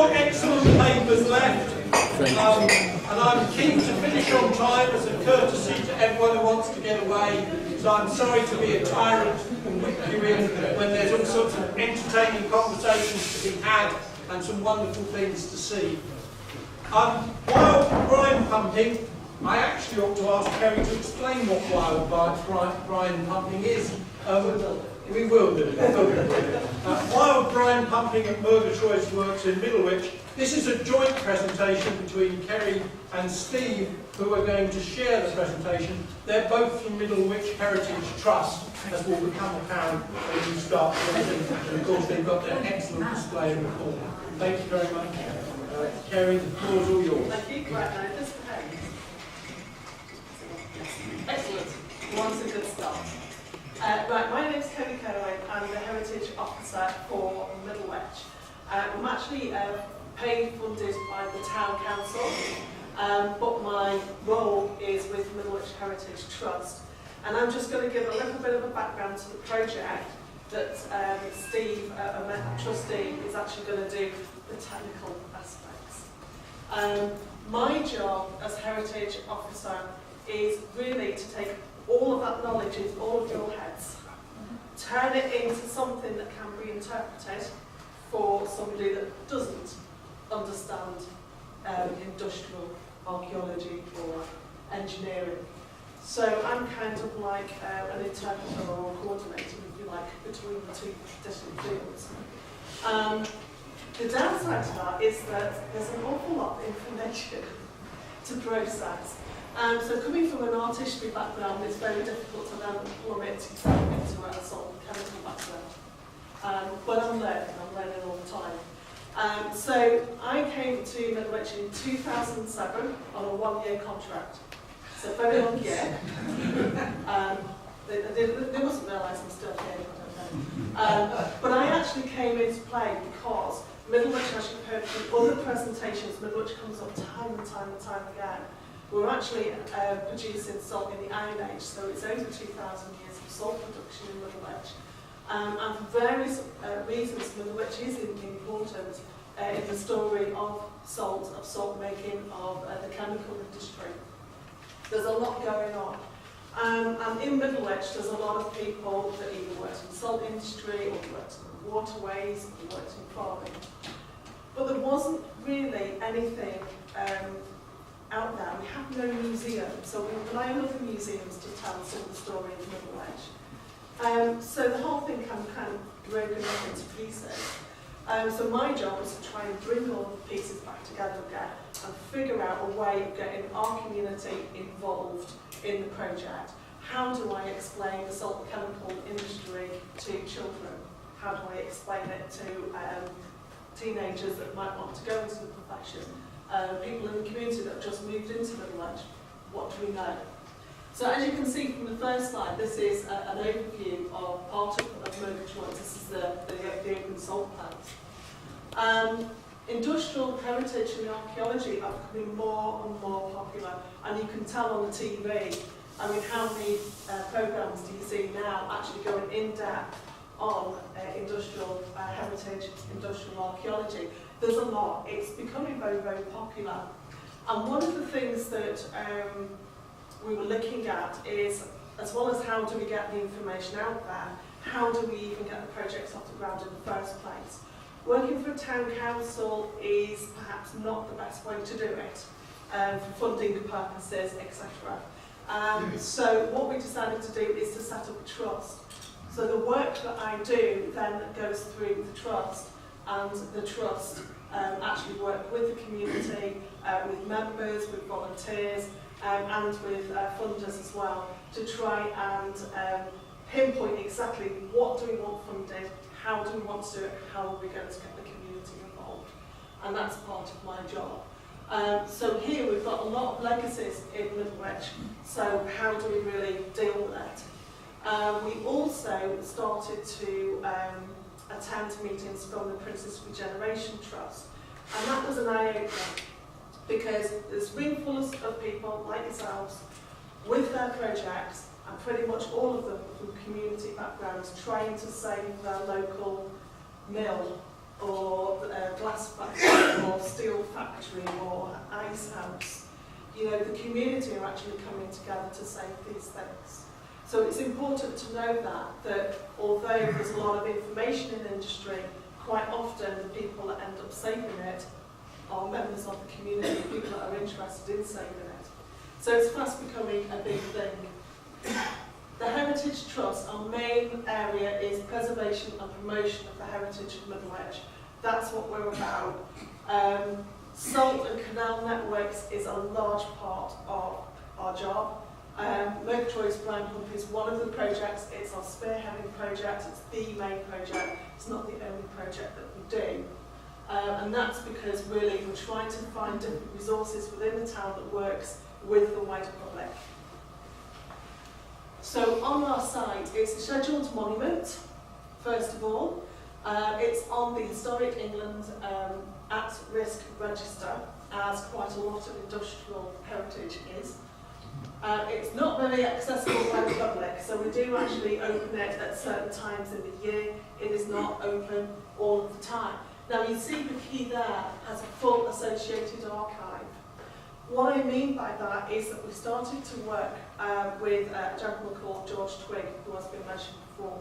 Excellent papers left, and I'm keen to finish on time as a courtesy to everyone who wants to get away. So I'm sorry to be a tyrant and whip you in when there's all sorts of entertaining conversations to be had and some wonderful things to see. Wild brine pumping, I actually ought to ask Kerry to explain what wild brine pumping is. We will do it. Wild brine pumping at Murgatroyd's works in Middlewich. This is a joint presentation between Kerry and Steve, who are going to share the presentation. They're both from Middlewich Heritage Trust, as will become apparent when you start listening. And of course, they've got their excellent display in the corner. Thank you very much. Kerry, the floor is all yours. Thank you. Right now, this excellent. One's a good start. Right, my name is Kerry. I'm the Heritage Officer for Middlewich. I'm actually paid, funded by the Town Council, but my role is with Middlewich Heritage Trust. And I'm just going to give a little bit of a background to the project that Steve, a trustee, is actually going to do the technical aspects. My job as Heritage Officer is really to take all of that knowledge in all of your heads, turn it into something that can be interpreted for somebody that doesn't understand industrial archaeology or engineering. So I'm kind of like an interpreter or coordinator, if you like, between the two different fields. The downside to that is that there's an awful lot of information to process. So coming from an art history background, it's very difficult to then plumb it into a sort of chemical background. But I'm learning all the time. So I came to Middlewich in 2007 on a 1-year contract. It's a very long year. They mustn't realise I'm still here, I don't know. But I actually came into play because Middlewich, as you've heard from other presentations, Middlewich comes up time and time again. We're actually producing salt in the Iron Age, so it's over 2,000 years of salt production in Middlewich. And for various reasons, Middlewich is important in the story of salt making, of the chemical industry. There's a lot going on. And in Middlewich, there's a lot of people that either worked in the salt industry, or worked in the waterways, or worked in farming. But there wasn't really anything out there. We have no museum, so we rely on other museums to tell some of the story of Middlewich. So the whole thing kind of broken up into pieces. So my job was to try and bring all the pieces back together again and figure out a way of getting our community involved in the project. How do I explain the salt and chemical industry to children? How do I explain it to teenagers that might want to go into the profession? People in the community that have just moved into Middlewich, what do we know? So as you can see from the first slide, this is an overview of part of Murgatroyd. This is the open salt plant. Industrial heritage and archaeology are becoming more and more popular, and you can tell on the TV. I mean, how many programmes do you see now actually going in depth on industrial heritage, industrial archaeology? There's a lot. It's becoming very, very popular. And one of the things that we were looking at is, as well as how do we get the information out there, how do we even get the projects off the ground in the first place? Working for a town council is perhaps not the best way to do it, for funding purposes, etc. So what we decided to do is to set up a trust. So the work that I do then goes through the trust, and the trust actually work with the community, with members, with volunteers, and with funders as well, to try and pinpoint exactly what do we want funded, how do we want to do it, how are we going to get the community involved. And that's part of my job. So here we've got a lot of legacies in Middlewich, so how do we really deal with it? We also started to attend meetings from the Princess Regeneration Trust, and that was an eye-opener, because there's room full of people like yourselves with their projects, and pretty much all of them from community backgrounds trying to save their local mill or a glass factory, or steel factory, or ice house. You know, the community are actually coming together to save these things. So it's important to know that although there's a lot of information in industry, quite often the people that end up saving it are members of the community, people that are interested in saving it. So it's fast becoming a big thing. The Heritage Trust, our main area is preservation and promotion of the heritage of Middlewich. That's what we're about. Salt and canal networks is a large part of our job. Murgatroyd's Brine Pump is one of the projects. It's our spearheading project. It's the main project. It's not the only project that we do. And that's because really we're trying to find different resources within the town that works with the wider public. So on our site, it's a scheduled monument, first of all. It's on the Historic England at-risk register, as quite a lot of industrial heritage is. It's not very accessible by the public, so we do actually open it at certain times in the year. It is not open all of the time. Now you see the key there has a full associated archive. What I mean by that is that we started to work with a gentleman called George Twigg, who has been mentioned before.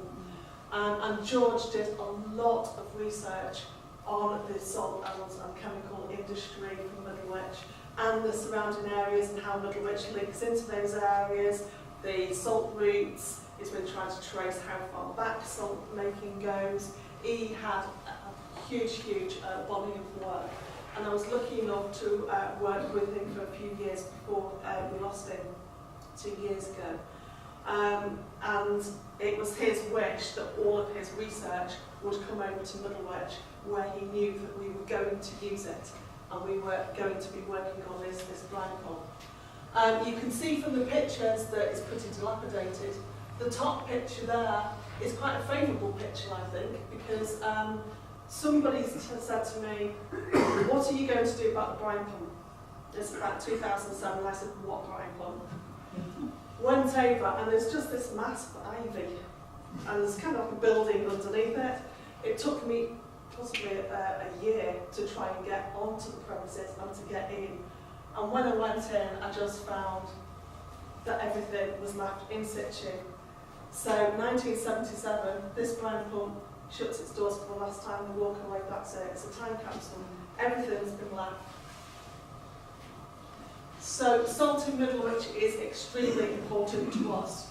And George did a lot of research on the salt and chemical industry from Middlewich and the surrounding areas and how Middlewich links into those areas, the salt routes. He's been trying to trace how far back salt making goes. He had a huge body of work, and I was lucky enough to work with him for a few years before we lost him 2 years ago. And it was his wish that all of his research would come over to Middlewich, where he knew that we were going to use it and we were going to be working on this brine pump. You can see from the pictures that it's pretty dilapidated. The top picture there is quite a favourable picture, I think, because somebody said to me, what are you going to do about the brine pump? It's about 2007, I said, what brine pump? Went over, and there's just this mass of ivy, and there's kind of a building underneath it. It took me possibly a year to try and get onto the premises and to get in. And when I went in, I just found that everything was left in situ. So 1977, this brine pump shuts its doors for the last time and walk away, that's it. It's a time capsule. Everything's been left. So salt in Middlewich is extremely important to us.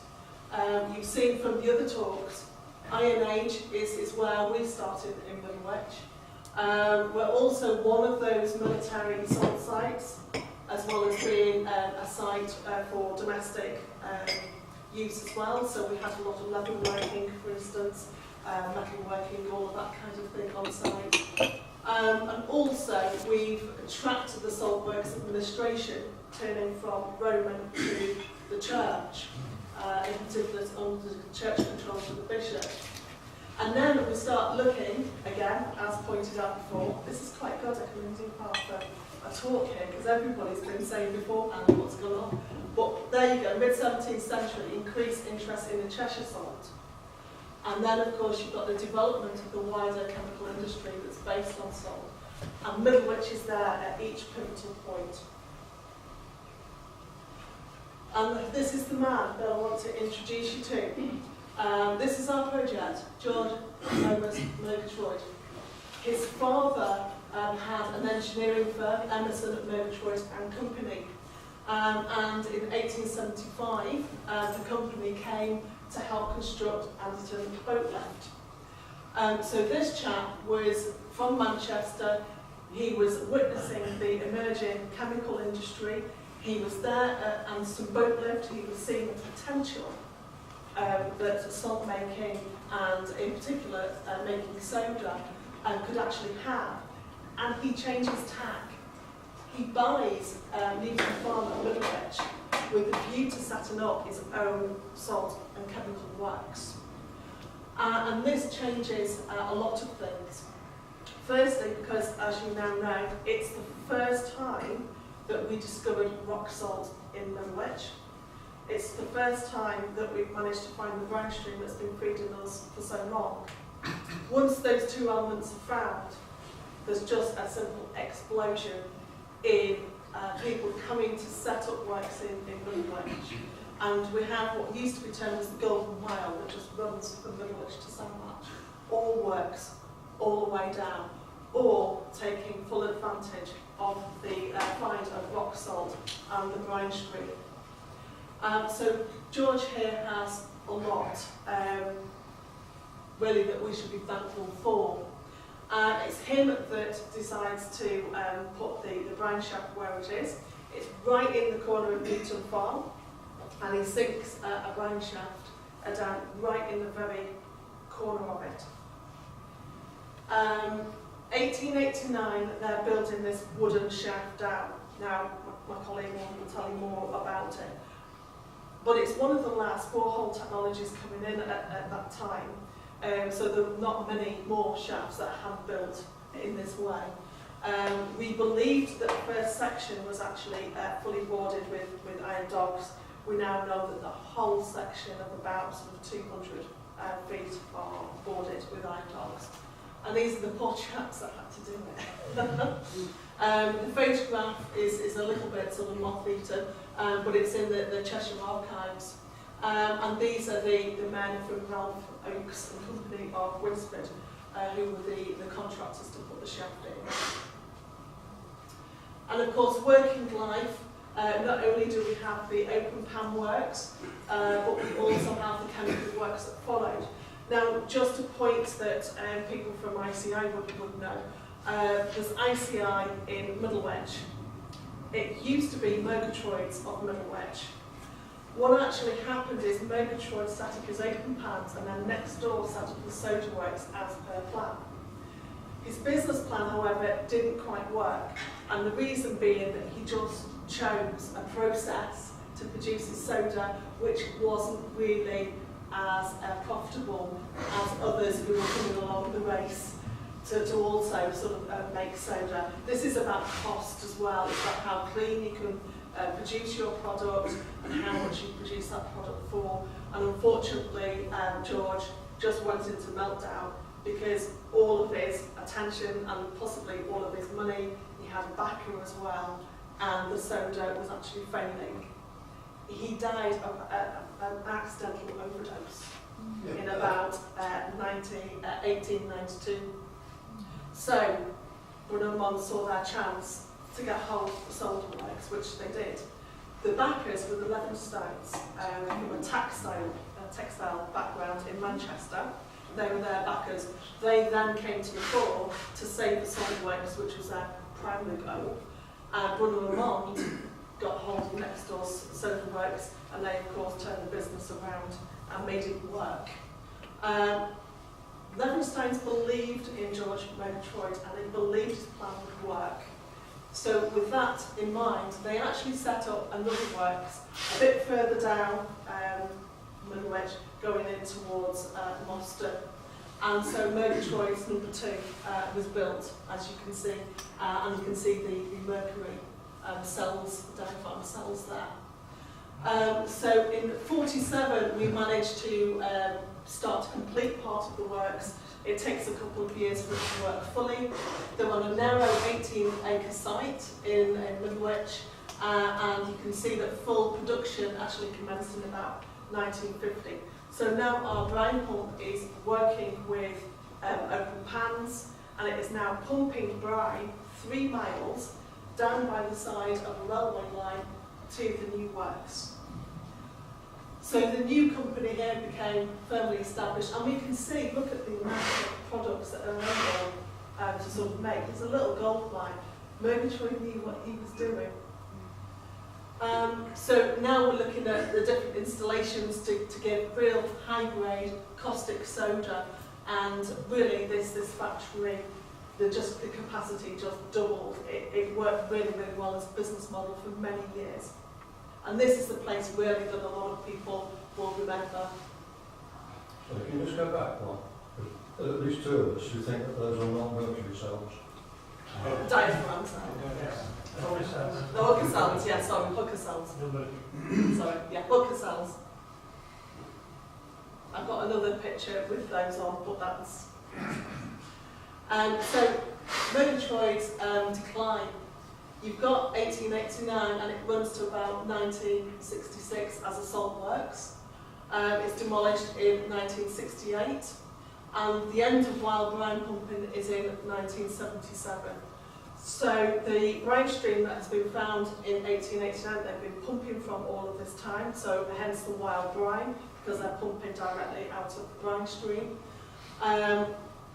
You've seen from the other talks, Iron Age is where we started in Middlewich. We're also one of those military salt sites, as well as being a site for domestic use as well. So we have a lot of leather working, for instance, metal working, all of that kind of thing on site. And also we've tracked the salt works administration, turning from Roman to the church, in particular under the church control of the bishop. And then we start looking, again, as pointed out before, this is quite good, I can do part of a talk here, because everybody's been saying beforehand what's going on. But there you go, mid-17th century, increased interest in the Cheshire salt. And then, of course, you've got the development of the wider chemical industry that's based on salt. And Middlewich is there at each pivotal point. And this is the man that I want to introduce you to. This is our project, George Murgatroyd. His father had an engineering firm, Emerson at Murgatroyd and Company. And in 1875, the company came to help construct Anderton boat lift. So this chap was from Manchester. He was witnessing the emerging chemical industry. He was there at Anderton boat lift. He was seeing the potential that salt making, and in particular making soda, could actually have. And he changes tack. He buys Newton Farm at Middlewich with a view to setting up his own salt and chemical works. And this changes a lot of things. Firstly, because as you now know, it's the first time that we discovered rock salt in Middlewich. It's the first time that we've managed to find the brine stream that's been feeding us for so long. Once those two elements are found, there's just a simple explosion in people coming to set up works in Middlewich. And we have what used to be termed as the Golden Whale that just runs from Middlewich to Sandwich. All works all the way down, or taking full advantage of the find of rock salt and the brine stream. So George here has a lot, really, that we should be thankful for. It's him that decides to put the brine shaft where it is. It's right in the corner of Newton Farm, and he sinks a brine shaft down right in the very corner of it. 1889, they're building this wooden shaft down. Now, my colleague will tell you more about it. But it's one of the last borehole technologies coming in at that time. So there are not many more shafts that are hand built in this way. We believed that the first section was actually fully boarded with iron dogs. We now know that the whole section of about sort of 200 feet are boarded with iron dogs. And these are the poor chaps that had to do it. The photograph is a little bit sort of moth-eaten, but it's in the Cheshire Archives. And these are the men from Ralph Oakes and Company of Winsford, who were the contractors to put the shaft in. And of course, working life, not only do we have the open pan works, but we also have the chemical works that followed. Now, just a point that people from ICI would know, there's ICI in Middlewich. It used to be Murgatroyd's of Middlewich. What actually happened is Murgatroyd set up his open pans and then next door set up the soda works as per plan. His business plan, however, didn't quite work, and the reason being that he just chose a process to produce his soda which wasn't really as profitable as others who were coming along the race to also sort of make soda. This is about cost as well. It's about how clean you can produce your product and how much you produce that product for. And unfortunately, George just went into meltdown because all of his attention and possibly all of his money, he had a backer as well, and the soda was actually failing. He died of an accidental overdose in about 1892. So, Brine and Mons saw their chance to get hold of the solder works, which they did. The backers were the Levenstones, from a textile background in Manchester. They were their backers. They then came to the fore to save the solder works, which was their primary goal. Brine and Mons got hold of next door's soda works, and they of course turned the business around and made it work. Levenstones believed in George Murgatroyd and they believed his plan would work. So with that in mind, they actually set up another works a bit further down Middlewich, going in towards Moston. And so Murgatroyd's number 2 was built, as you can see, and you can see the mercury cells, the diaphragm cells there. So in 47 we managed to start to complete part of the works. It takes a couple of years for it to work fully. They're on a narrow 18-acre site in Middlewich, and you can see that full production actually commenced in about 1950. So now our brine pump is working with open pans, and it is now pumping brine 3 miles down by the side of a railway line to the new works. So the new company here became firmly established, and we can see, look at the amount of products that are available to sort of make. It's a little gold mine. Murgatroyd knew what he was doing. So now we're looking at the different installations to give real high-grade caustic soda, and really this factory, the capacity just doubled. It worked really, really well as a business model for many years. And this is the place really that a lot of people will remember. So can you just go back one? At least 2 of us who think that those are not mercury cells. Diaphragms. The hooker cells, yeah, sorry, hooker cells. Sorry, yeah, hooker cells. I've got another picture with those on, but that's So Murgatroyd's decline, you've got 1889 and it runs to about 1966 as a salt works. It's demolished in 1968 and the end of wild brine pumping is in 1977. So the brine stream that has been found in 1889, they've been pumping from all of this time, so hence the wild brine, because they're pumping directly out of the brine stream.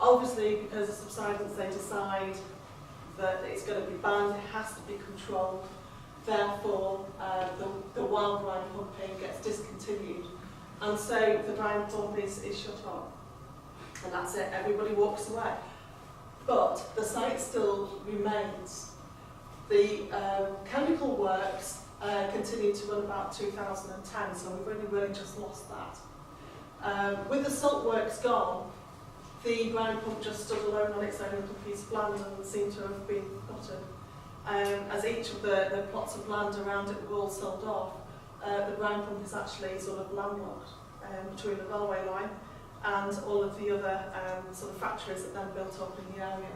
Obviously, because of subsidence, they decide that it's going to be banned, it has to be controlled. Therefore, the wild brine pumping gets discontinued. And so the brine pump is shut off. And that's it, everybody walks away. But the site still remains. The chemical works continued to run about 2010, so we've only really just lost that. With the salt works gone, the brine pump just stood alone on its own little piece of land and seemed to have been forgotten. As each of the plots of land around it were all sold off, the brine pump is actually sort of landlocked between the railway line and all of the other sort of factories that then built up in the area.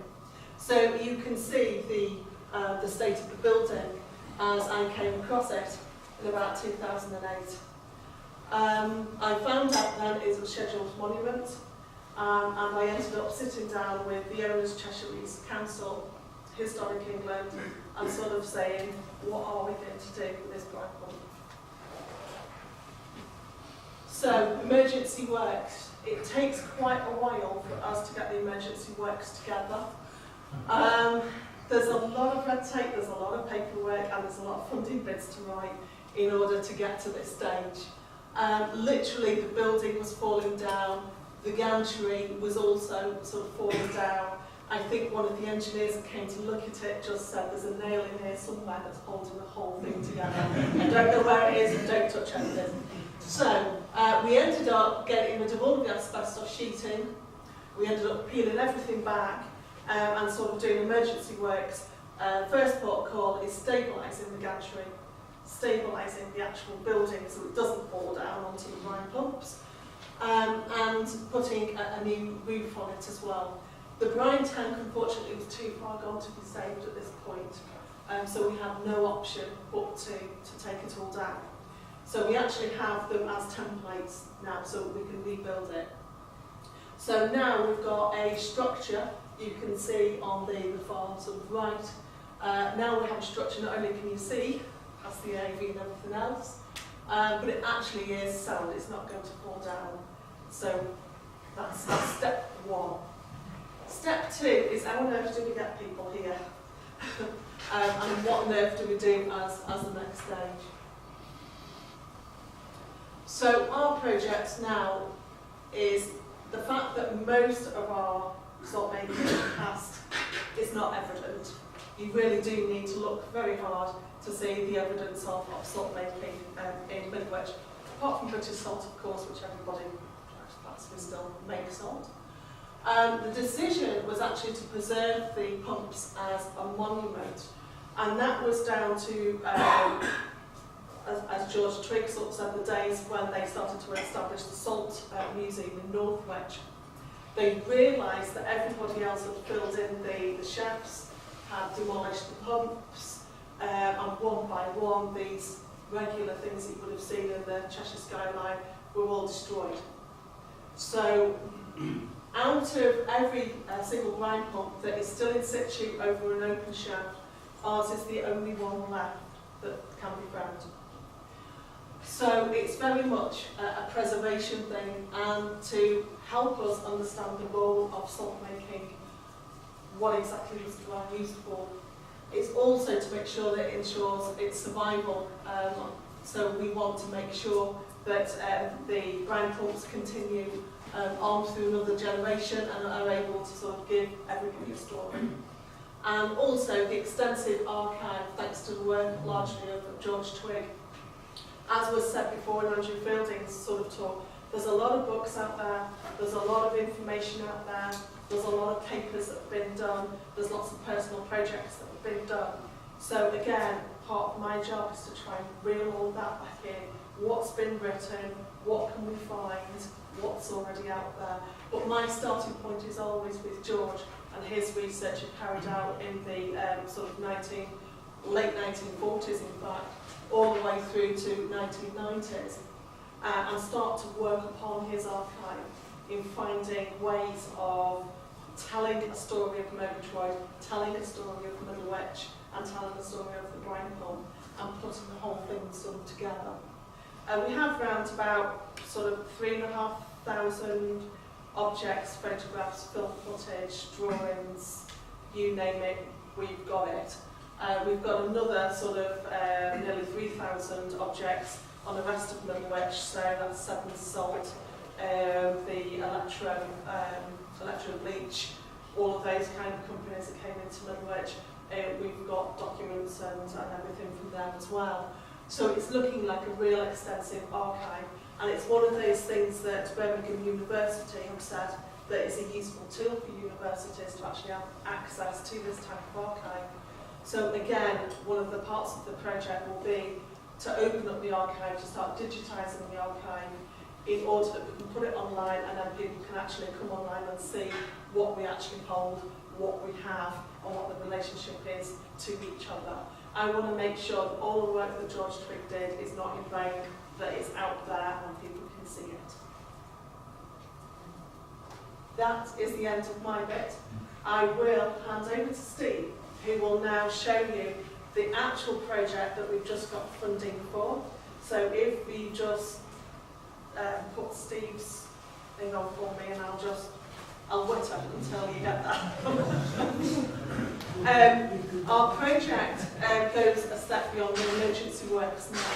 So you can see the state of the building as I came across it in about 2008. I found out then it was a scheduled monument, and I ended up sitting down with the owners, Cheshire East Council, Historic England, and sort of saying, what are we going to do with this brine pump? So, emergency works. It takes quite a while for us to get the emergency works together. There's a lot of red tape, there's a lot of paperwork, and there's a lot of funding bids to write in order to get to this stage. Literally, the building was falling down, the gantry was also sort of falling down. I think one of the engineers that came to look at it just said there's a nail in here somewhere that's holding the whole thing together. I don't know where it is, and don't touch anything. So, we ended up getting rid of all of the asbestos sheeting. We ended up peeling everything back and sort of doing emergency works. First port of call is stabilising the gantry, stabilising the actual building so it doesn't fall down onto the brine pumps, and putting a new roof on it as well. The brine tank, unfortunately, was too far gone to be saved at this point, so we have no option but to take it all down. So we actually have them as templates now, so we can rebuild it. So now we've got a structure you can see on the far sort of right. Now we have a structure, not only can you see, that's the AV and everything else, but it actually is sound, it's not going to fall down. So that's step one. Step two is how on earth do we get people here? And what on earth do we do as the next stage? So our project now is the fact that most of our salt making in the past is not evident. You really do need to look very hard to see the evidence of salt making in Middlewich, apart from British salt, of course, which everybody practically still makes salt. The decision was actually to preserve the pumps as a monument, and that was down to, as George Trigg sort of said, the days when they started to establish the Salt Museum in Northwich. They realised that everybody else had filled in the shafts, had demolished the pumps, and one by one these regular things that you would have seen in the Cheshire skyline were all destroyed. So out of every single brine pump that is still in situ over an open shaft, ours is the only one left that can be found. So it's very much a preservation thing, and to help us understand the role of salt making, what exactly was the brine used for. It's also to make sure that it ensures its survival. So we want to make sure that the brine pumps continue on through another generation and are able to sort of give everybody a story. And also the extensive archive, thanks to the work largely of George Trigg. As was said before in Andrew Fielding's sort of talk, there's a lot of books out there, there's a lot of information out there, there's a lot of papers that have been done, there's lots of personal projects that have been done. So again, part of my job is to try and reel all that back in. What's been written, what can we find, what's already out there. But my starting point is always with George and his research he carried out in the late 1940s, in fact, all the way through to 1990s, and start to work upon his archive in finding ways of telling a story of Murgatroyd, telling a story of Middlewich, and telling the story of the Brine pump, and putting the whole thing sort of together. We have around about sort of 3,500 objects, photographs, film footage, drawings, you name it, we've got it. We've got another sort of nearly 3,000 objects on the rest of Middlewich, so that's Severn Salt, the Electro Bleach, all of those kind of companies that came into Middlewich. We've got documents and everything from them as well. So it's looking like a real extensive archive, and it's one of those things that Birmingham University have said that is a useful tool for universities to actually have access to this type of archive. So again, one of the parts of the project will be to open up the archive, to start digitising the archive in order that we can put it online, and then people can actually come online and see what we actually hold, what we have, and what the relationship is to each other. I want to make sure that all the work that George Twigg did is not in vain, that it's out there and people can see it. That is the end of my bit. I will hand over to Steve, who will now show you the actual project that we've just got funding for. So if we just put Steve's thing on for me, and I'll wait up until you get that. Our project goes a step beyond the emergency works now.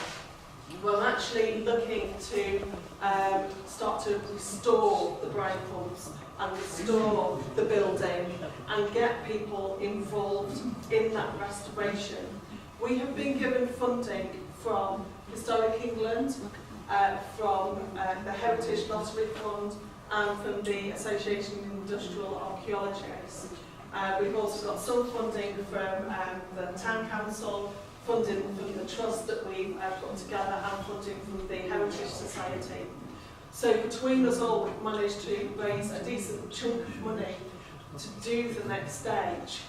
We're actually looking to start to restore the brine pumps and restore the building and get people involved in that restoration. We have been given funding from Historic England, from the Heritage Lottery Fund, and from the Association of Industrial Archaeologists. We've also got some funding from the Town Council, funding from the trust that we put together, and funding from the Heritage Society. So between us all, we've managed to raise a decent chunk of money to do the next stage.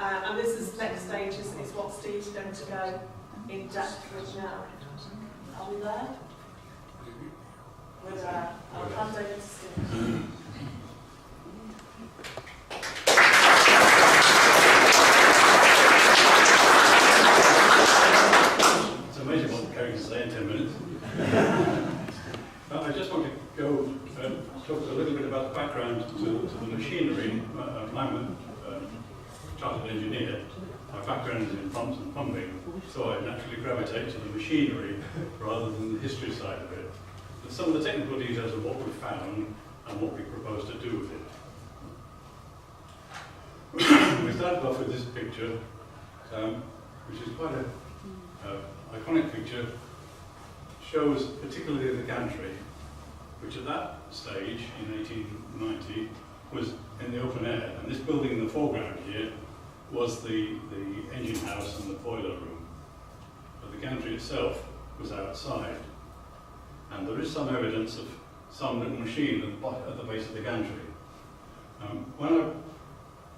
And this next stage is what Steve's going to go in depth with now. Are we there? We're there. I'll hand over to Steve. It's amazing what Kerry can say in 10 minutes. I just want to go and talk a little bit about the background to the machinery. I'm a chartered engineer. My background is in pumps and pumping, so I naturally gravitate to the machinery rather than the history side of it. But some of the technical details of what we found and what we propose to do with it. We started off with this picture, which is quite an iconic picture. Shows particularly the gantry, which at that stage in 1890 was in the open air, and this building in the foreground here was the engine house and the boiler room, but the gantry itself was outside, and there is some evidence of some little machine at the base of the gantry. When I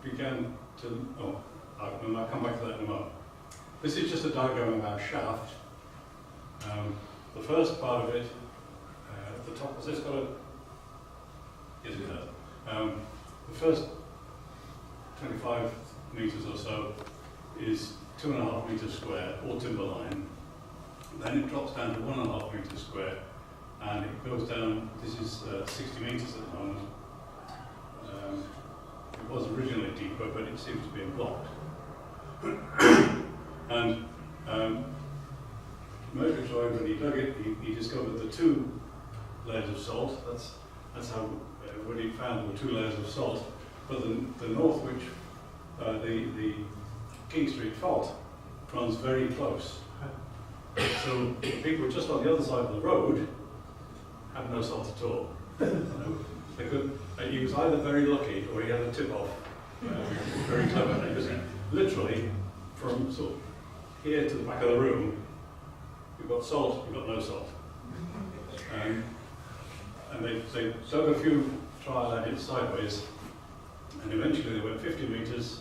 began to, I'll come back to that in a moment. This is just a diagram of our shaft. The first part of it, at the top, has this got a? Yes, it has. The first 25 metres or so is 2.5 metres square, all timberline. Then it drops down to 1.5 metres square, and it goes down. This is 60 metres at the moment. It was originally deeper, but it seems to be blocked. And Murgatroyd, when he dug it, he discovered the 2 layers of salt. That's how what he found were 2 layers of salt. But the Northwich, the King Street fault runs very close. So people just on the other side of the road had no salt at all. They could. He was either very lucky or he had a tip off. Very clever. Because literally, from sort of here to the back of the room, you've got salt, you've got no salt. And they dug a few trial adits sideways, and eventually they went 50 metres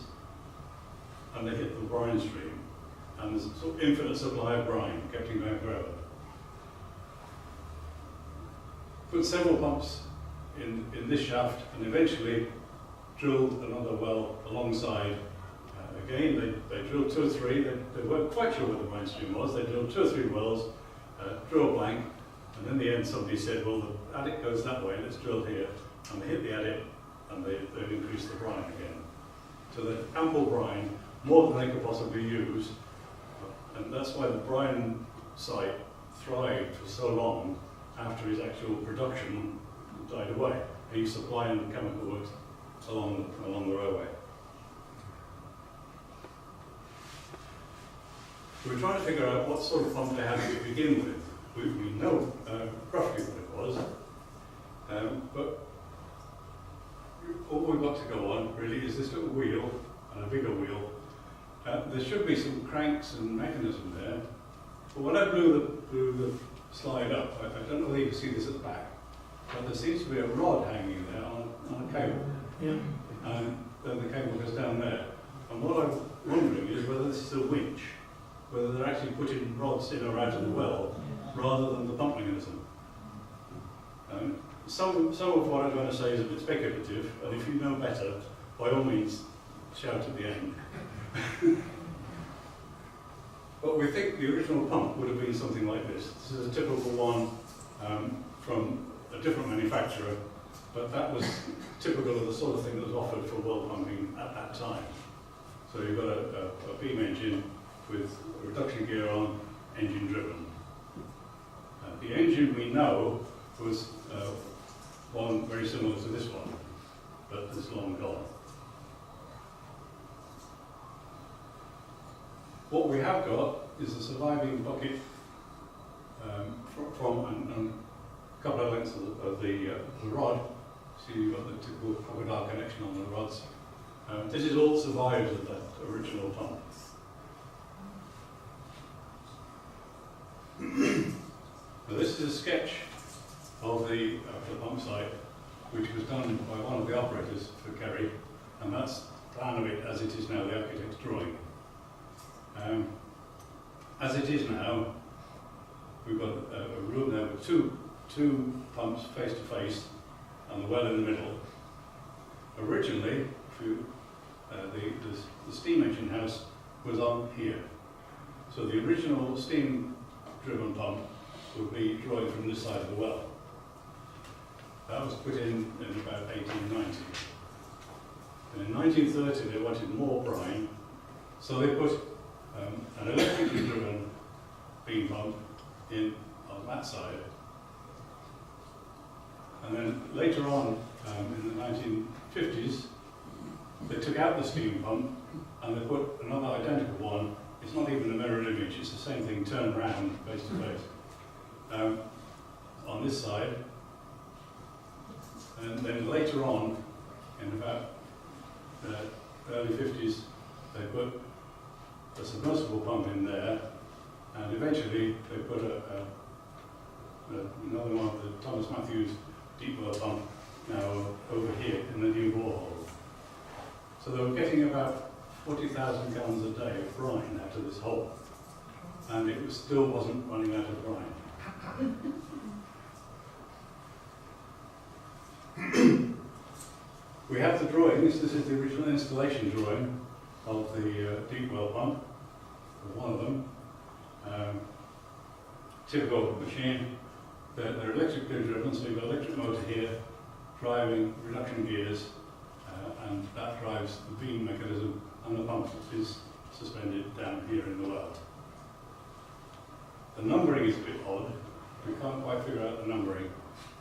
and they hit the brine stream. And there's a sort of infinite supply of brine, kept going forever. Put several pumps in this shaft and eventually drilled another well alongside. Again, they drilled 2 or 3, they weren't quite sure where the brine stream was, they drilled 2 or 3 wells, drew a blank, and in the end somebody said, well, the adit goes that way, let's drill here. And they hit the adit and they've increased the brine again. So there's ample brine, more than they could possibly use, and that's why the brine site thrived for so long after his actual production died away. He's supplying the chemical works along the railway. So we're trying to figure out what sort of pump they had to begin with. We know roughly what it was, but all we've got to go on really is this little wheel and a bigger wheel. There should be some cranks and mechanism there, but when I blew the slide up, I don't know whether you can see this at the back, but there seems to be a rod hanging there on a cable. Yeah. And then the cable goes down there. And what I'm wondering is whether this is a winch, whether they're actually putting rods in or out of the well, rather than the pump mechanism. Some of what I'm going to say is a bit speculative, and if you know better, by all means, shout at the end. But we think the original pump would have been something like this. This is a typical one from a different manufacturer, but that was typical of the sort of thing that was offered for well pumping at that time. So you've got a beam engine with a reduction gear on, engine driven. The engine we know was one very similar to this one, but it's long gone. What we have got is a surviving bucket from a couple of lengths of the rod. So you've got the typical crocodile connection on the rods. This is all survived of that original pump. Now this is a sketch of the pump site, which was done by one of the operators for Kerry, and that's the plan of it as it is now, the architect's drawing. As it is now, we've got a room there with two pumps face to face, and the well in the middle. Originally, the steam engine house was on here, so the original steam-driven pump would be drawing from this side of the well. That was put in about 1890. And in 1930 they wanted more brine, so they put an electrically driven beam pump in on that side. And then later on, in the 1950s, they took out the steam pump and they put another identical one. It's not even a mirror image, it's the same thing turned around face to face. On this side. And then later on, in about the early 50s, they put a submersible pump in there, and eventually they put another one of the Thomas Matthews deep well pump now over here in the new borehole. So they were getting about 40,000 gallons a day of brine out of this hole, and it still wasn't running out of brine. We have the drawings. This is the original installation drawing of the deep well pump, or one of them. Typical machine. They're electrically driven, so you've got an electric motor here, driving reduction gears, and that drives the beam mechanism, and the pump is suspended down here in the well. The numbering is a bit odd. We can't quite figure out the numbering.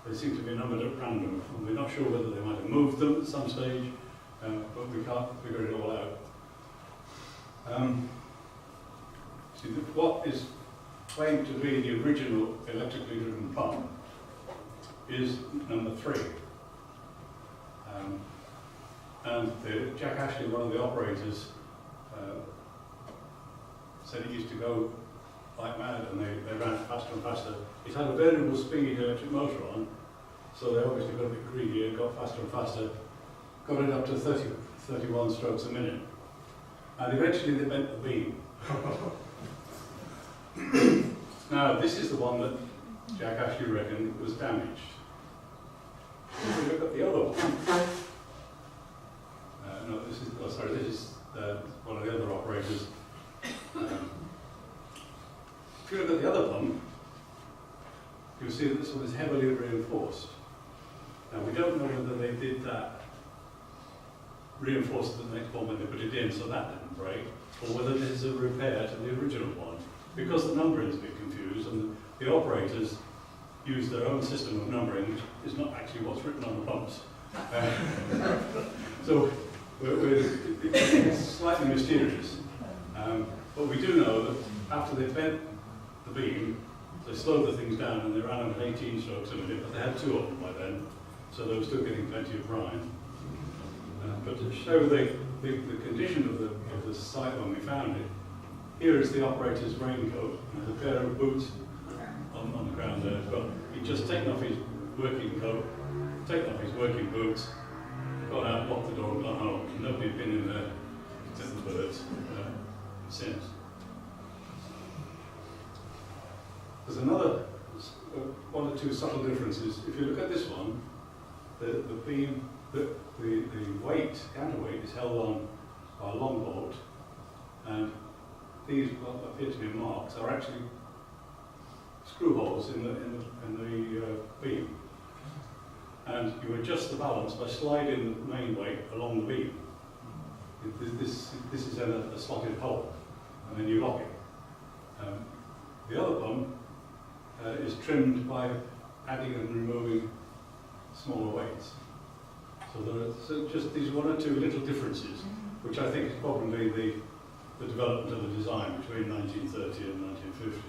They seem to be numbered at random. We're not sure whether they might have moved them at some stage, but we can't figure it all out. See, what is claimed to be the original electrically driven pump is number 3. And Jack Ashley, one of the operators, said it used to go like mad, and they ran faster and faster. It had a variable speed electric motor on, so they obviously got a bit greedy and got faster and faster, got it up to 31 strokes a minute. And eventually they bent the beam. Now, this is the one that Jack actually reckoned was damaged. If we look at the other one, no, this is, oh, sorry, this is one of the other operators. If you look at the other pump, you'll see that this one is heavily reinforced. Now, we don't know whether they did that, reinforced the next one when they put it in, so that didn't break, or whether this is a repair to the original one. Because the numbering is a bit confused, and the operators use their own system of numbering, which is not actually what's written on the pumps. So it's slightly mysterious. But we do know that after they bent the beam, they slowed the things down and they ran them at 18 strokes a minute, but they had 2 of them by then, so they were still getting plenty of brine. But to show the condition of the site when we found it, here is the operator's raincoat and a pair of boots on the ground there. But he'd just taken off his working coat, taken off his working boots, gone out, locked the door and gone home. Nobody had been in there except the birds since. There's another, one or two subtle differences. If you look at this one, the beam, the weight, counterweight, is held on by a long bolt, and these, what appear to be marks, are actually screw holes in the beam. And you adjust the balance by sliding the main weight along the beam. This is in a slotted hole, and then you lock it. The other pump is trimmed by adding and removing smaller weights. So there are just these one or two little differences, which I think is probably the development of the design between 1930 and 1950.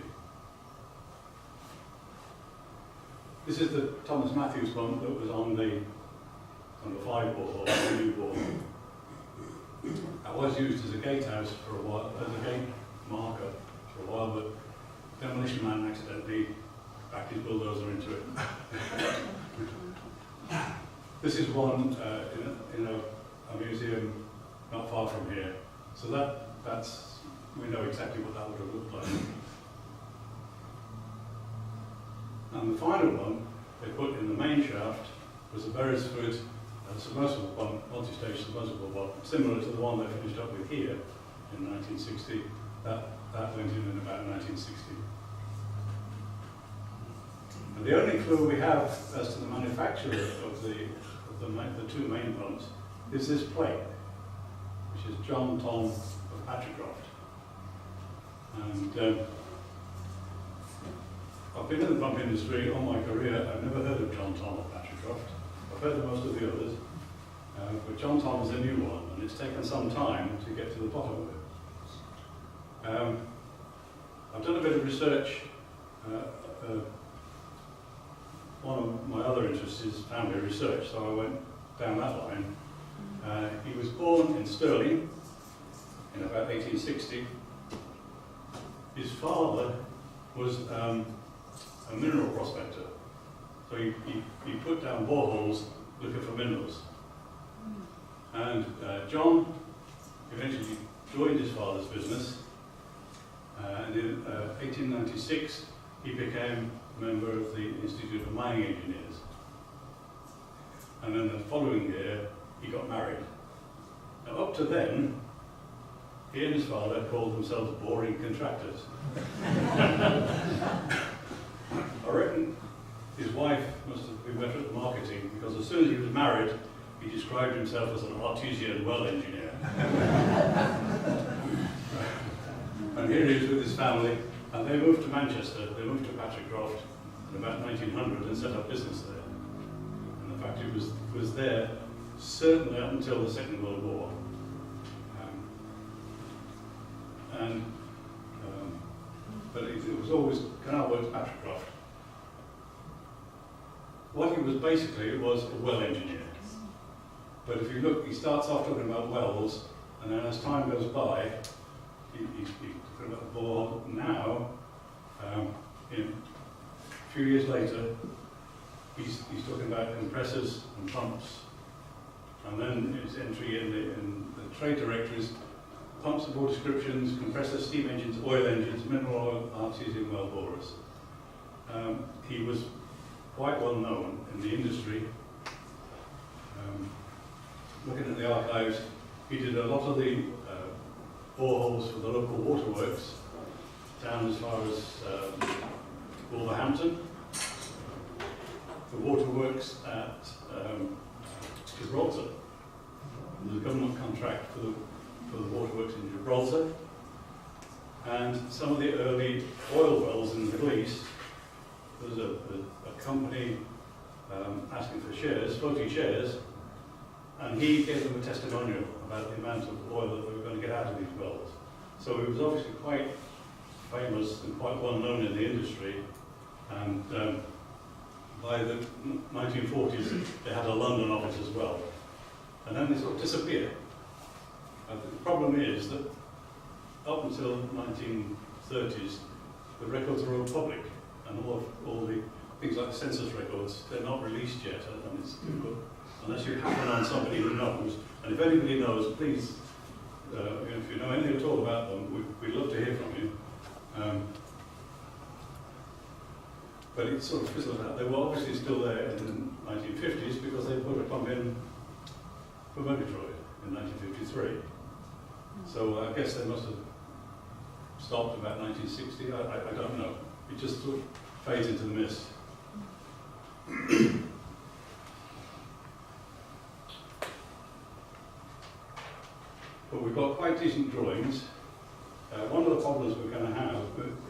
This is the Thomas Matthews pump that was on the 5 bore, or the new bore. That was used as a gatehouse for a while, as a gate marker for a while, but demolition man accidentally backed his bulldozer into it. This is one in a museum not far from here, so that's we know exactly what that would have looked like. And the final one they put in the main shaft was a Beresford submersible pump, multi-stage submersible pump, similar to the one they finished up with here in 1960. That went in about 1960. And the only clue we have as to the manufacturer of the 2 main pumps is this plate, which is John Tom of Patricroft. And I've been in the pump industry all my career. I've never heard of John Tom of Patricroft. I've heard of most of the others, but John Tom is a new one, and it's taken some time to get to the bottom of it. I've done a bit of research. One of my other interests is family research, so I went down that line. He was born in Stirling in about 1860. His father was a mineral prospector, so he put down boreholes looking for minerals. And John eventually joined his father's business, and in 1896 he became a member of the Institute of Mining Engineers. And then the following year he got married. Now up to then, he and his father called themselves boring contractors. I reckon his wife must have been better at the marketing, because as soon as he was married, he described himself as an artesian well engineer. And here he is with his family, and they moved to Manchester, they moved to Patricroft in about 1900 and set up business there. And the factory was there certainly up until the Second World War. But it was always Canal Works Patricroft. What he was basically was a well engineer. But if you look, he starts off talking about wells, and then as time goes by, he about the borehole. Now, a few years later, he's talking about compressors and pumps, and then his entry in the trade directories, pumps of all descriptions, compressors, steam engines, oil engines, mineral oil, artesian well borers. He was quite well known in the industry. Looking at the archives, he did a lot of the boreholes for the local waterworks down as far as Wolverhampton, the waterworks at Gibraltar. There's a government contract for the waterworks in Gibraltar, and some of the early oil wells in the Middle East. There was a company asking for shares, floating shares, and he gave them a testimonial about the amount of oil that they were going to get out of these wells. So he was obviously quite famous and quite well known in the industry, and by the 1940s they had a London office as well. And then they sort of disappeared. The problem is that up until the 1930s, the records were all public, and all the things like the census records, they're not released yet. And it's difficult unless you happen on somebody who knows. And if anybody knows, please, if you know anything at all about them, we'd love to hear from you. But it sort of fizzled out. They were obviously still there in the 1950s because they put a pump in for Murgatroyd in 1953. So I guess they must have stopped about 1960. I don't know. It just sort of fades into the mist. But we've got quite decent drawings. One of the problems we're going to have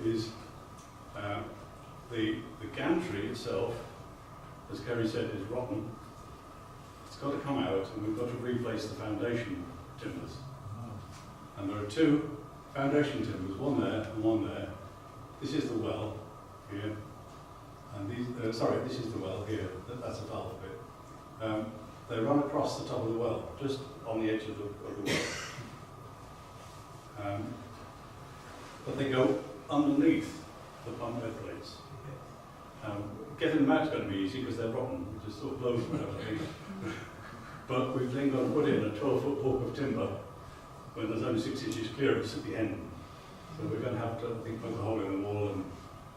is the gantry itself, as Kerry said, is rotten. It's got to come out, and we've got to replace the foundation timbers. And there are two foundation timbers, one there and one there. This is the well here, and these. This is the well here. That's a valve bit. They run across the top of the well, just on the edge of the well. But they go underneath the pump bed plates. Getting them out is going to be easy because they're rotten. It just sort of blows them out, I think. But we've then got to put in a 12-foot walk of timber when there's only 6 inches clearance at the end. So we're going to have to, I think, poke a hole in the wall and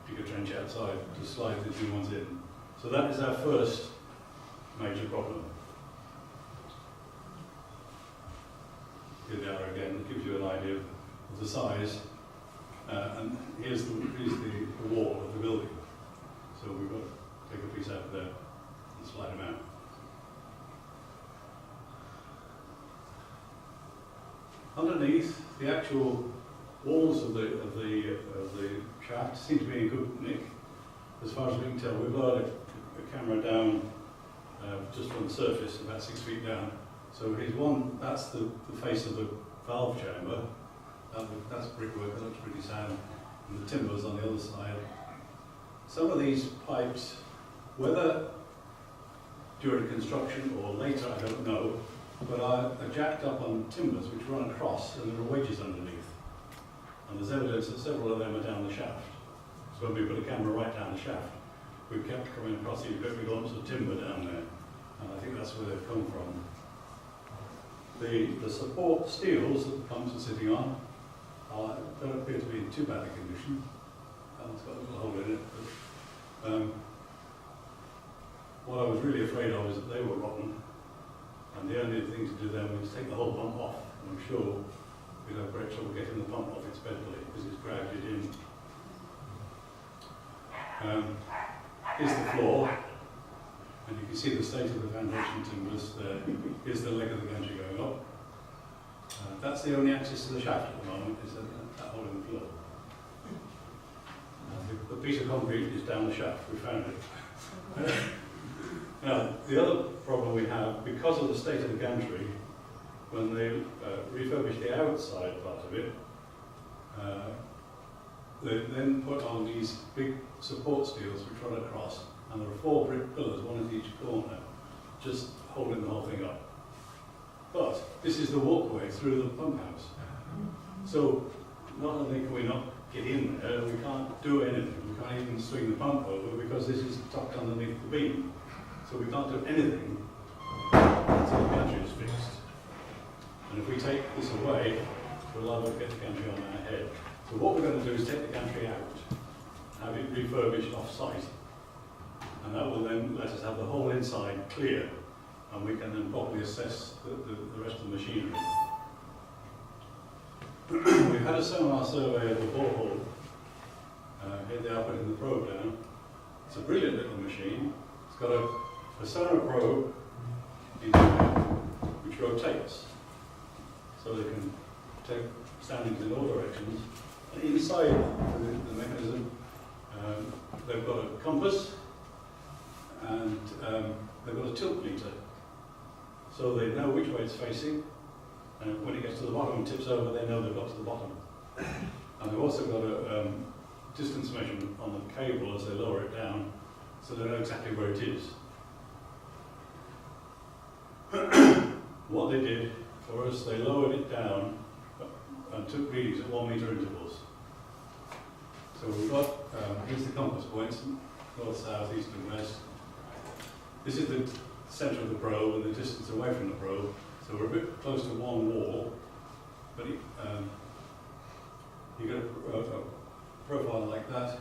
dig a trench outside to slide the new ones in. So that is our first major problem. Here they are again. It gives you an idea of the size. And here's the wall of the building. So we've got to take a piece out of there and slide them out. Underneath, the actual walls of the shaft seem to be in good nick. As far as we can tell, we've lowered a camera down just from the surface, about 6 feet down. So here's one. That's the face of the valve chamber. That's brickwork. That looks pretty sound. And the timbers on the other side. Some of these pipes, whether during construction or later, I don't know, but are jacked up on timbers which run across, and there are wedges underneath. And there's evidence that several of them are down the shaft. So when we put a camera right down the shaft, we've kept coming across these great big lumps of timber down there, and I think that's where they've come from. The support steels that the pumps are sitting on don't appear to be in too bad a condition. It's got a little hole in it. But, what I was really afraid of is that they were rotten, and the only thing to do then was take the whole pump off. And I'm sure we'd have great trouble getting the pump off its bed plate because it's gravity in. Here's the floor, and you can see the state of the foundation timbers there. Here's the leg of the gantry going up. That's the only access to the shaft at the moment, is that hole in the floor. The piece of concrete is down the shaft, we found it. Now, the other problem we have, because of the state of the gantry, when they refurbish the outside part of it, they then put on these big support steels which run across, and there are 4 brick pillars, one at each corner, just holding the whole thing up. But this is the walkway through the pump house. So not only can we not get in there, we can't do anything. We can't even swing the pump over because this is tucked underneath the beam. So we can't do anything until the gantry is fixed. And if we take this away, we'll either get the gantry on our head. So what we're going to do is take the gantry out, have it refurbished off-site, and that will then let us have the whole inside clear, and we can then properly assess the rest of the machinery. We've had a sonar survey of the borehole. Here they are putting the probe down. It's a brilliant little machine. It's got a sonar probe in here, which rotates, so they can take soundings in all directions. And inside the mechanism, they've got a compass, and they've got a tilt meter, so they know which way it's facing. And when it gets to the bottom and tips over, they know they've got to the bottom. And they've also got a distance measurement on the cable as they lower it down, so they know exactly where it is. What they did for us, they lowered it down and took readings at 1 metre intervals. So we've got, here's the compass points, north, south, east and west. This is the centre of the probe and the distance away from the probe. So we're a bit close to one wall, but you get a profile like that.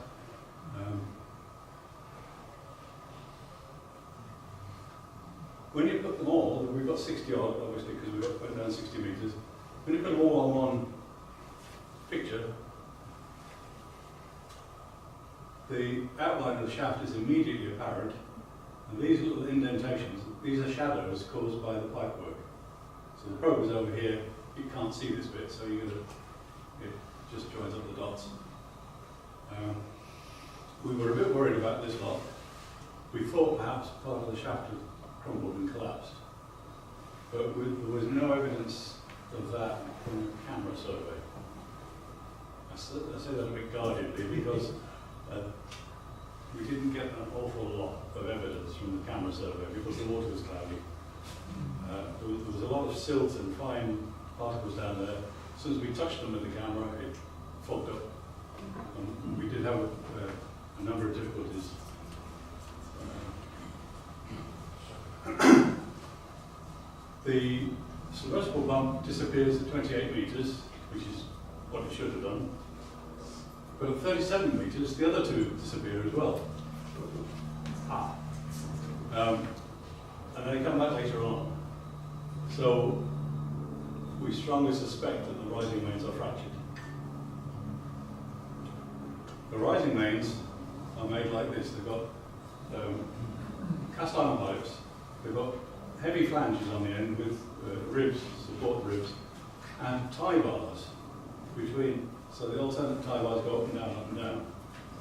When you put them all, we've got 60 odd, obviously, because we went down 60 metres. When you put them all on one picture, the outline of the shaft is immediately apparent, and these little indentations, these are shadows caused by the pipework. So the probe is over here, you can't see this bit, so it just joins up the dots. We were a bit worried about this lot. We thought perhaps part of the shaft had crumbled and collapsed, but there was no evidence of that from the camera survey. I say that a bit guardedly because we didn't get an awful lot of evidence from the camera survey because the water was cloudy. There was a lot of silt and fine particles down there. As soon as we touched them with the camera, it fogged up. We did have a number of difficulties. The submersible pump disappears at 28 metres, which is what it should have done. But at 37 metres, the other two disappear as well. And they come back later on. So we strongly suspect that the rising mains are fractured. The rising mains are made like this. They've got cast iron pipes. They've got heavy flanges on the end with ribs, support ribs, and tie bars between. So the alternate tie bars go up and down, up and down.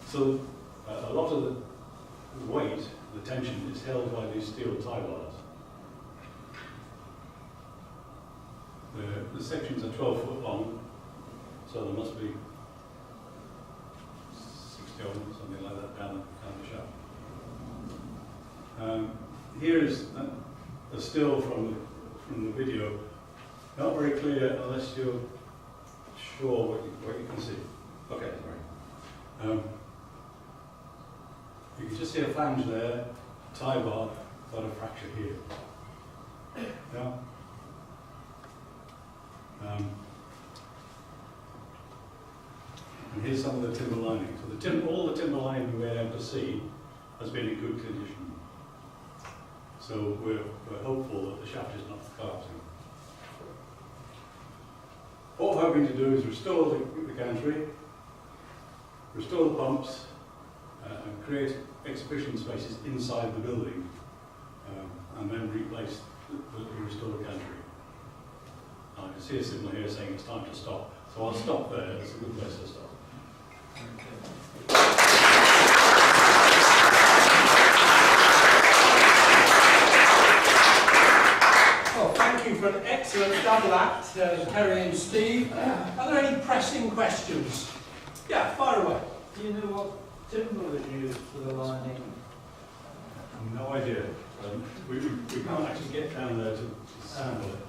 So a lot of the weight, the tension, is held by these steel tie bars. The sections are 12 foot long, so there must be 60 of them, something like that, down the shaft. Here is a still from the video. Not very clear unless you're sure what you can see. Okay, sorry. You can just see a flange there, tie bar, got a fracture here. Yeah. And here's some of the timber lining. So all the timber lining we're able to see has been in good condition. So we're hopeful that the shaft is not collapsing. What we're hoping to do is restore the gantry, restore the pumps, and create exhibition spaces inside the building, and then replace the restored gantry. I can see a signal here saying it's time to stop, so I'll stop there. It's a good place to stop. Well, thank you for an excellent double act, Kerry and Steve. Are there any pressing questions? Yeah, fire away. Do you know what timber was used for the lining? No idea. We can't actually get down there to sample it.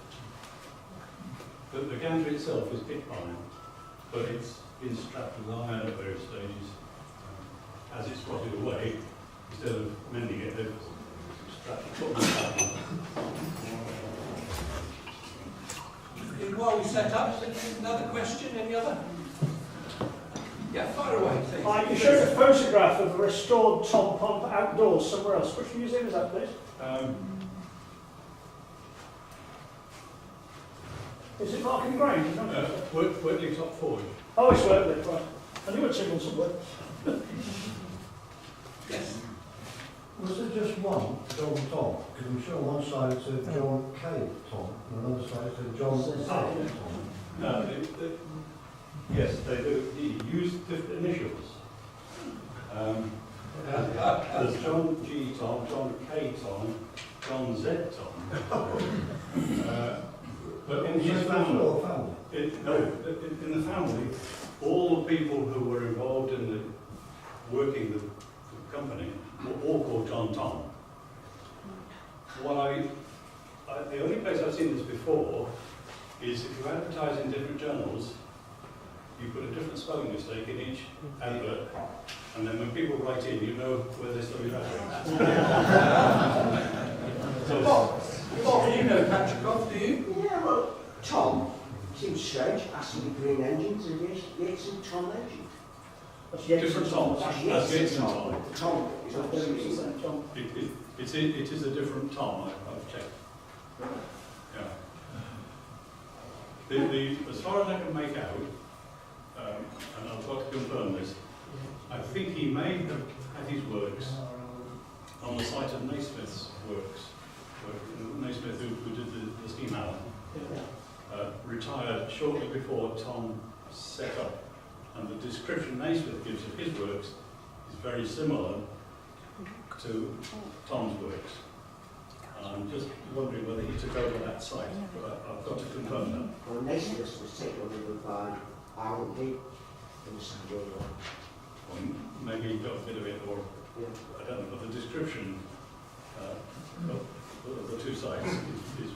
But the gantry itself is pitch pine. but it's been strapped with iron at various stages. As it's rotted away, instead of mending it, they've strapped it. While we set up, another question, any other? Yeah, fire away, please. You showed a photograph of a restored Tom pump outdoors somewhere else. Which museum is that, please? Is it Markham Grange? Wortley Top Forge. Oh, it's Wortley, right. I knew I'd seen one somewhere. Yes. Was there just one John Tom? Because I'm sure one side it said John K. Tom, and another side it said John Z. Tom. No, yes, they do. He used different initials. There's John G. Tom, John K. Tom, John Z. Tom. But in his family, in the family, all the people who were involved in the working the company were all called John Tom. The only place I've seen this before is if you advertise in different journals, you put a different spelling mistake in each advert, and then when people write in, you know where they're still Bob, you know Patrick Goff, do you? Yeah, well, Tom seems strange. Asking the green engines and Yates and Tom engine. That's Yates different and Toms. That's That's Yates and Tom. Tom is not It's the doing same Tom. It is a different Tom. I've checked. Yeah. As far as I can make out, and I've got to confirm this, I think he may have had his works on the site of Naismith's works. Naismith, who did the steam hammer, retired shortly before Tom set up, and the description Naismith gives of his works is very similar to Tom's works. I'm just wondering whether he took over that site, but I've got to confirm that. Well, Naismith was taken over by R&D in the San Diego. Or maybe he got a bit of it, or I don't know, but the description of the two sites is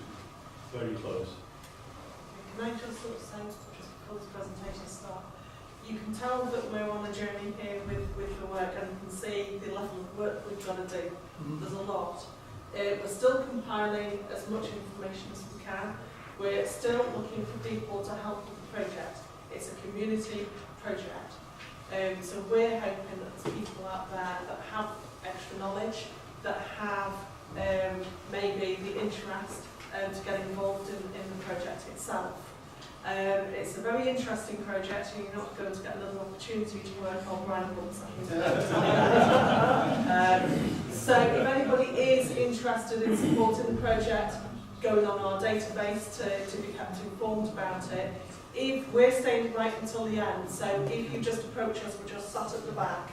very close. Can I just sort of say, just before this presentation starts, you can tell that we're on a journey here with the work, and you can see the level of work we've got to do. There's a lot. We're still compiling as much information as we can. We're still looking for people to help with the project. It's a community project. So we're hoping that there's people out there that have extra knowledge, that have maybe the interest to get involved in the project itself. It's a very interesting project, and you're not going to get another opportunity to work on Brine books. So if anybody is interested in supporting the project, going on our database to be kept informed about it, if we're staying right until the end, so if you just approach us, we're just sat at the back,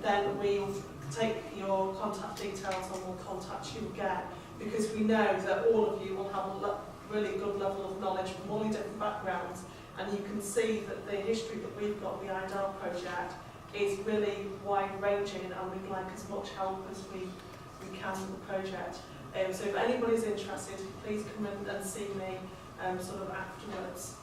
then we'll take your contact details and we'll contact you again, because we know that all of you will have a really good level of knowledge from all your different backgrounds, and you can see that the history that we've got behind our project is really wide-ranging, and we'd like as much help as we can with the project. So if anybody's interested, please come in and see me sort of afterwards.